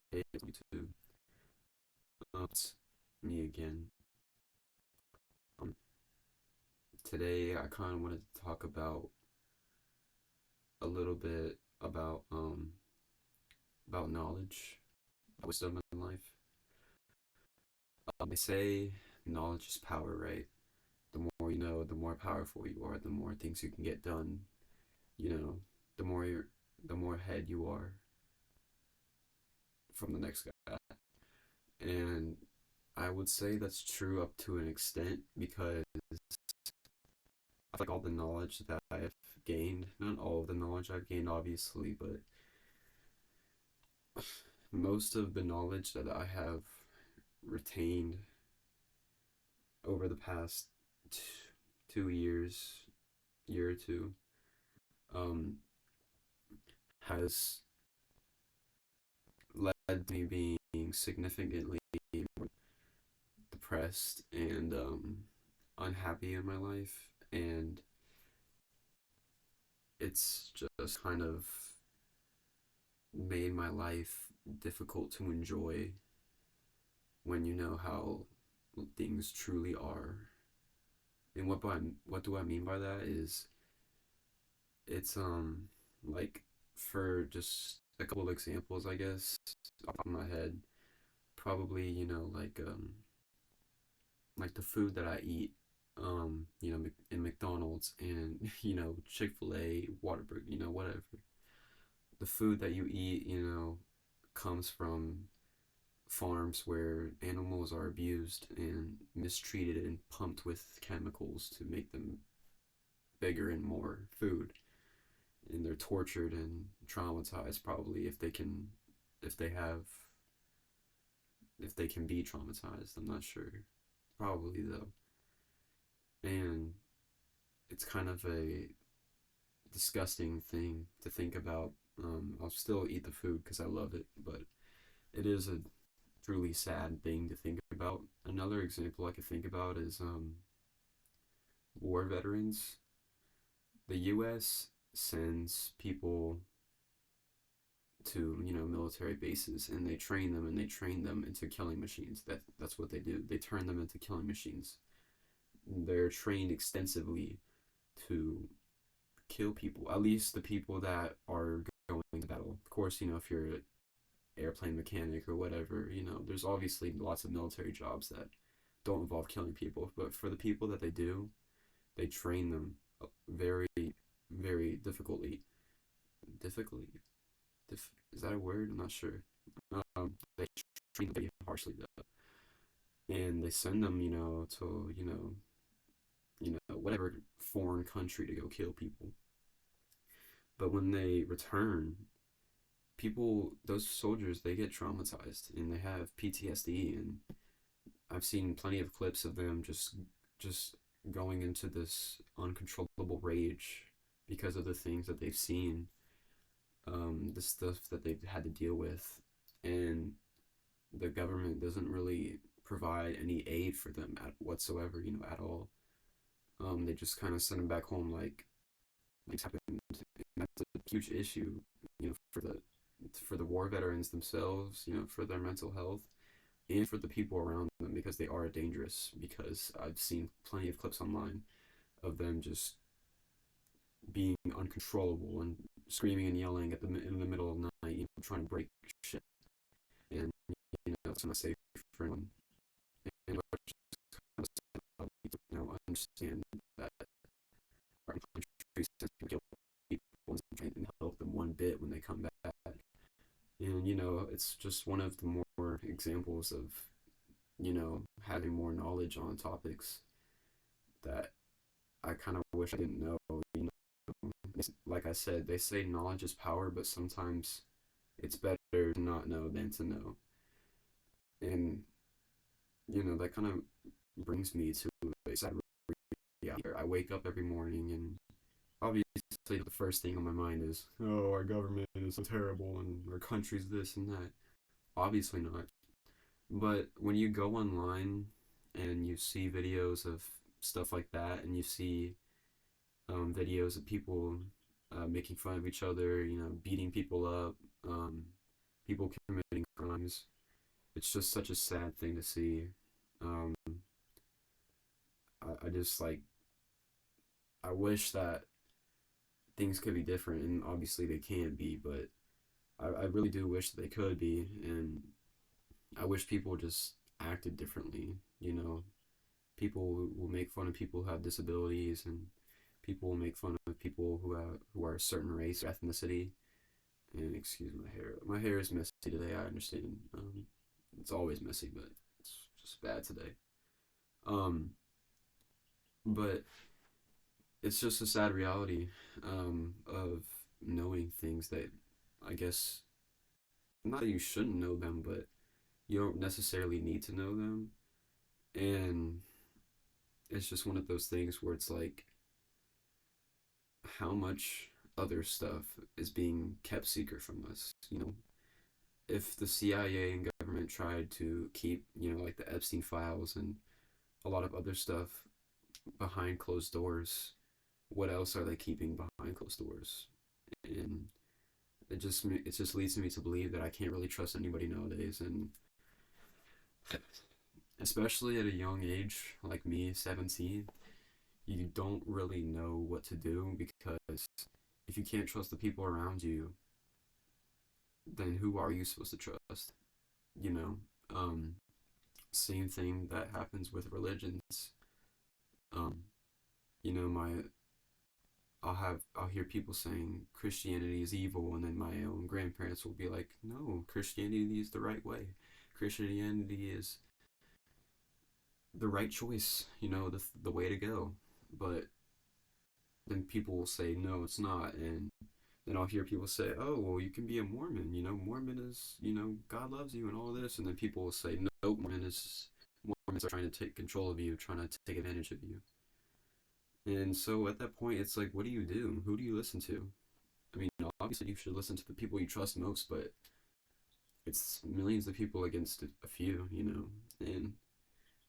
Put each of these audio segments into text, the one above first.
Hey YouTube, it's me again. Um, Today I kind of wanted to talk about a little bit about knowledge, wisdom in life. They say knowledge is power, right? The more you know, the more powerful you are. The more things you can get done. You know, the more ahead you are from the next guy. And I would say that's true up to an extent because I feel like all the knowledge that I've gained, not all of the knowledge I've gained, obviously, but most of the knowledge that I have retained over the past 2 years, year or two, um, has led to me being significantly more depressed and unhappy in my life. And it's just kind of made my life difficult to enjoy when you know how things truly are. And what do I mean by that is it's like for just a couple of examples, I guess, off the top of my head, probably, like the food that I eat, in McDonald's and, Chick-fil-A, Whataburger, whatever. The food that you eat, comes from farms where animals are abused and mistreated and pumped with chemicals to make them bigger and more food. And they're tortured and traumatized probably if they have if they can be traumatized. I'm not sure. Probably though. And it's kind of a disgusting thing to think about. I'll still eat the food because I love it, but it is a truly sad thing to think about. Another example I could think about is war veterans. The U.S. sends people to military bases and they train them into killing machines. That's what they do. They turn them into killing machines. They're trained extensively to kill people, at least the people that are going to battle. Of course, if you're an airplane mechanic or whatever, there's obviously lots of military jobs that don't involve killing people, but for the people that they do, they train them very, very difficultly. Difficultly? Is that a word? I'm not sure. They train them very harshly though, and they send them, to whatever foreign country to go kill people. But when they return, those soldiers, they get traumatized and they have PTSD. And I've seen plenty of clips of them just going into this uncontrollable rage because of the things that they've seen, the stuff that they've had to deal with, and the government doesn't really provide any aid for them at whatsoever, at all. They just kind of send them back home like things happened. And that's a huge issue, for the war veterans themselves, for their mental health, and for the people around them because they are dangerous. Because I've seen plenty of clips online of them just being uncontrollable and screaming and yelling in the middle of the night, trying to break shit. And that's not safe for anyone. And I just kind of understand that our country can kill people and help them one bit when they come back. And it's just one of the more examples of having more knowledge on topics that I kind of wish I didn't know. Like I said, they say knowledge is power, but sometimes it's better to not know than to know. And that kind of brings me to a sad reality. I wake up every morning and obviously the first thing on my mind is, oh, our government is so terrible and our country's this and that. Obviously not. But when you go online and you see videos of stuff like that, and you see videos of people making fun of each other, beating people up, people committing crimes, sometimes. It's just such a sad thing to see. Um, I just like I wish that things could be different, and obviously they can't be, but I really do wish that they could be, and I wish people just acted differently. You know, people will make fun of people who have disabilities, and people will make fun of people who are a certain race or ethnicity. And excuse my hair. My hair is messy today. I understand. It's always messy, but it's just bad today. Um, but it's just a sad reality of knowing things that I guess not that you shouldn't know them, but you don't necessarily need to know them. And it's just one of those things where it's like how much other stuff is being kept secret from us. You know, if the CIA and government tried to keep, like the Epstein files and a lot of other stuff behind closed doors, what else are they keeping behind closed doors? And it just leads me to believe that I can't really trust anybody nowadays, and especially at a young age like me, 17, you don't really know what to do because if you can't trust the people around you, then who are you supposed to trust? You know, um, same thing that happens with religions. Um, my I'll hear people saying Christianity is evil, and then my own grandparents will be like, no, Christianity is the right way. Christianity is the right choice. The way to go. But then people will say, no, it's not, and then I'll hear people say, oh, well, you can be a Mormon. Mormon is, God loves you and all this, and then people will say, no, Mormons are trying to take control of you, trying to take advantage of you. And so at that point, it's like, what do you do? Who do you listen to? I mean, obviously, you should listen to the people you trust most, but it's millions of people against a few, And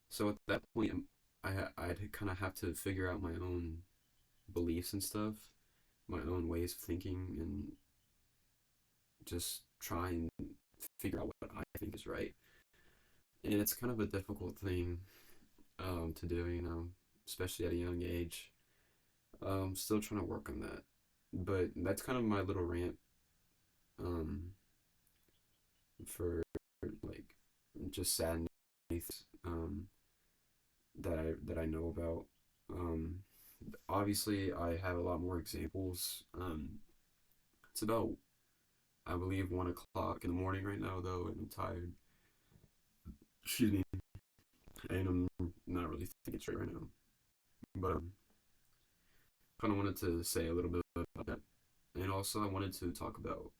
so at that point, I'd kind of have to figure out my own beliefs and stuff, my own ways of thinking, and just try and figure out what I think is right. And it's kind of a difficult thing to do, especially at a young age. Still trying to work on that. But that's kind of my little rant um, for like just sad things that I know about. Um, Obviously, I have a lot more examples. It's about I believe 1 o'clock in the morning right now though, and I'm tired. Excuse me, and I'm not really thinking straight right now. But kind of wanted to say a little bit about that, and also I wanted to talk about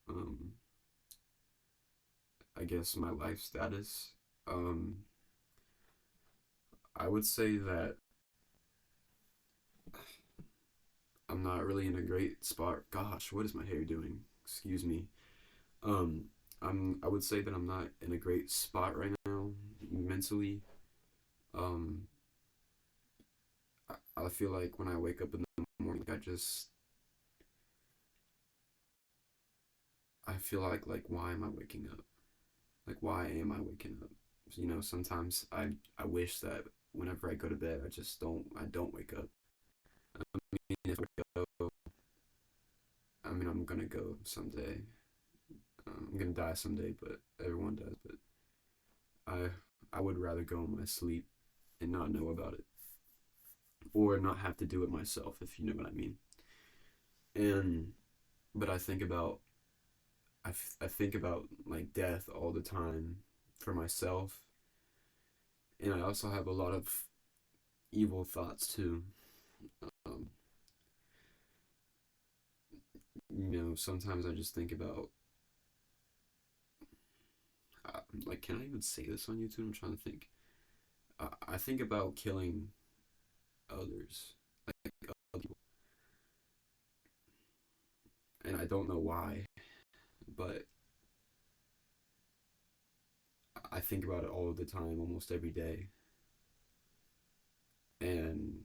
I guess my life status. Um, I would say that I'm not really in a great spot. Gosh, what is my hair doing? Excuse me. Um, I would say that I'm not in a great spot right now mentally. Um, I feel like when I wake up in the morning, I feel like why am I waking up? Like why am I waking up? Sometimes I wish that whenever I go to bed, I don't wake up. I mean, if I go, I mean, I'm gonna go someday. I'm gonna die someday, but everyone does. But I I would rather go in my sleep and not know about it, or not have to do it myself, if you know what I mean. And but I think about like death all the time for myself, and I also have a lot of evil thoughts too. Um, Sometimes I just think about like, can I even say this on YouTube? I'm trying to think. I think about killing others, like other people, and I don't know why, but I think about it all the time, almost every day. And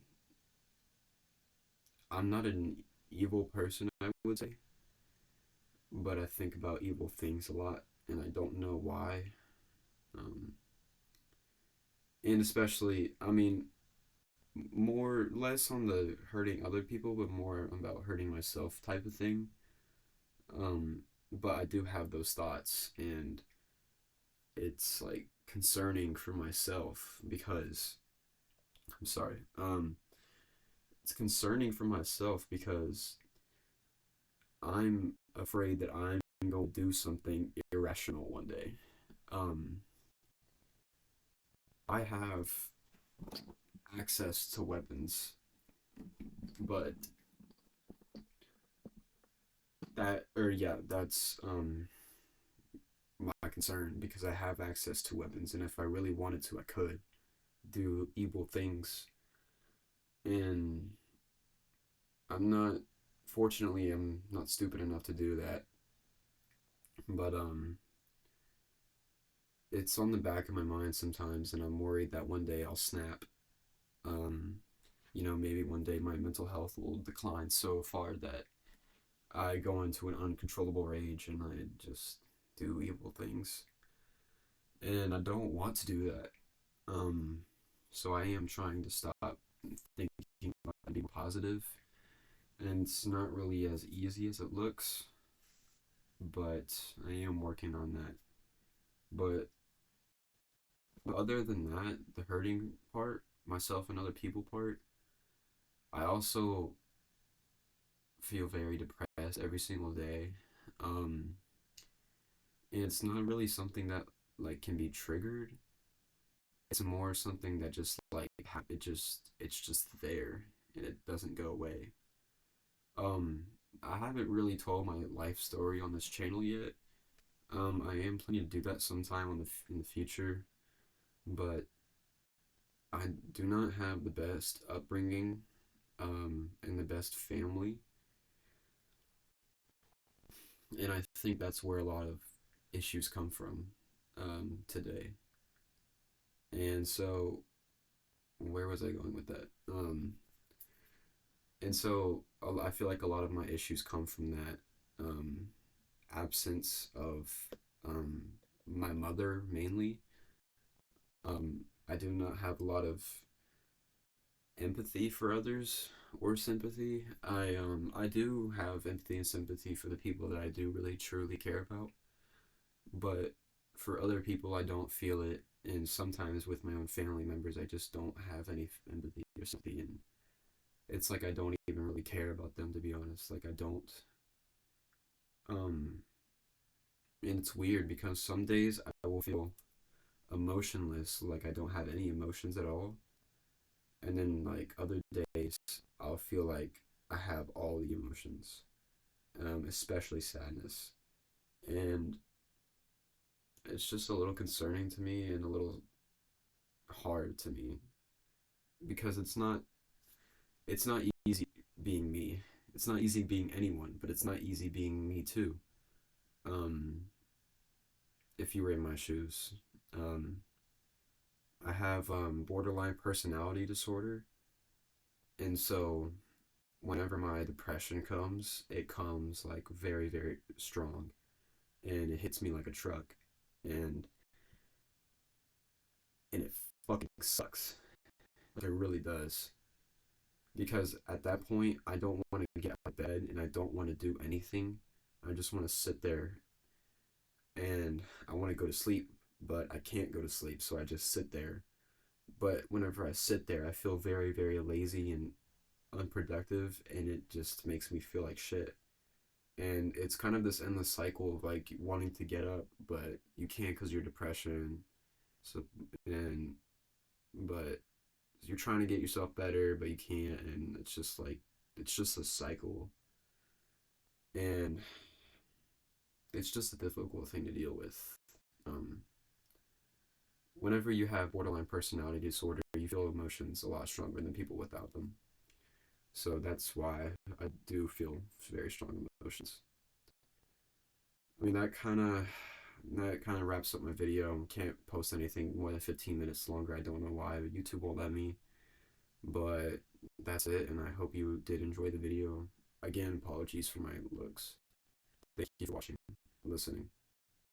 I'm not an evil person, I would say, but I think about evil things a lot. and I don't know why. Um, and especially, I mean, more less on the hurting other people, but more about hurting myself type of thing. Um, but I do have those thoughts, and it's like concerning for myself because I'm sorry. It's concerning for myself because I'm afraid that I'm going to do something irrational one day. Um, I have access to weapons, but that's my concern because I have access to weapons, and if I really wanted to, I could do evil things. And I'm not, fortunately, I'm not stupid enough to do that. But it's on the back of my mind sometimes, and I'm worried that one day I'll snap. Um, maybe one day my mental health will decline so far that I go into an uncontrollable rage and I just do evil things. And I don't want to do that. Um, so I am trying to stop thinking about being positive, and it's not really as easy as it looks, but I am working on that. But other than that, the hurting part, myself and other people part, I also feel very depressed every single day. Um, and it's not really something that like can be triggered. It's more something that just like it's just there and it doesn't go away. Um, I haven't really told my life story on this channel yet. I am planning to do that sometime in the future, but I do not have the best upbringing, and the best family, and I think that's where a lot of issues come from, today. And so, where was I going with that? And so I feel like a lot of my issues come from that, absence of, um, my mother mainly. I do not have a lot of empathy for others or sympathy. I do have empathy and sympathy for the people that I do really truly care about, but for other people I don't feel it, and sometimes with my own family members I just don't have any empathy or sympathy, and it's like I don't even really care about them, to be honest. Like I don't. Um, and it's weird because some days I will feel emotionless, like I don't have any emotions at all, and then like other days I'll feel like I have all the emotions, especially sadness, and it's just a little concerning to me and a little hard to me because it's not easy being me. It's not easy being anyone, but it's not easy being me too. Um, if you were in my shoes, um, I have borderline personality disorder, and so whenever my depression comes, it comes like very, very strong and it hits me like a truck. And it fucking sucks. Like it really does. Because at that point I don't want to get out of bed and I don't want to do anything. I just want to sit there and I want to go to sleep, but I can't go to sleep, so I just sit there. But whenever I sit there, I feel very, very lazy and unproductive, and it just makes me feel like shit. And it's kind of this endless cycle of like wanting to get up, but you can't because you're depression. So and but you're trying to get yourself better, but you can't, and it's just like it's just a cycle, and it's just a difficult thing to deal with. Um, Whenever you have borderline personality disorder, you feel emotions a lot stronger than people without them. So that's why I do feel very strong emotions. I mean that kind of wraps up my video. Can't post anything more than 15 minutes longer. I don't know why YouTube won't let me, but that's it. And I hope you did enjoy the video. Again, apologies for my looks. Thank you for watching, listening.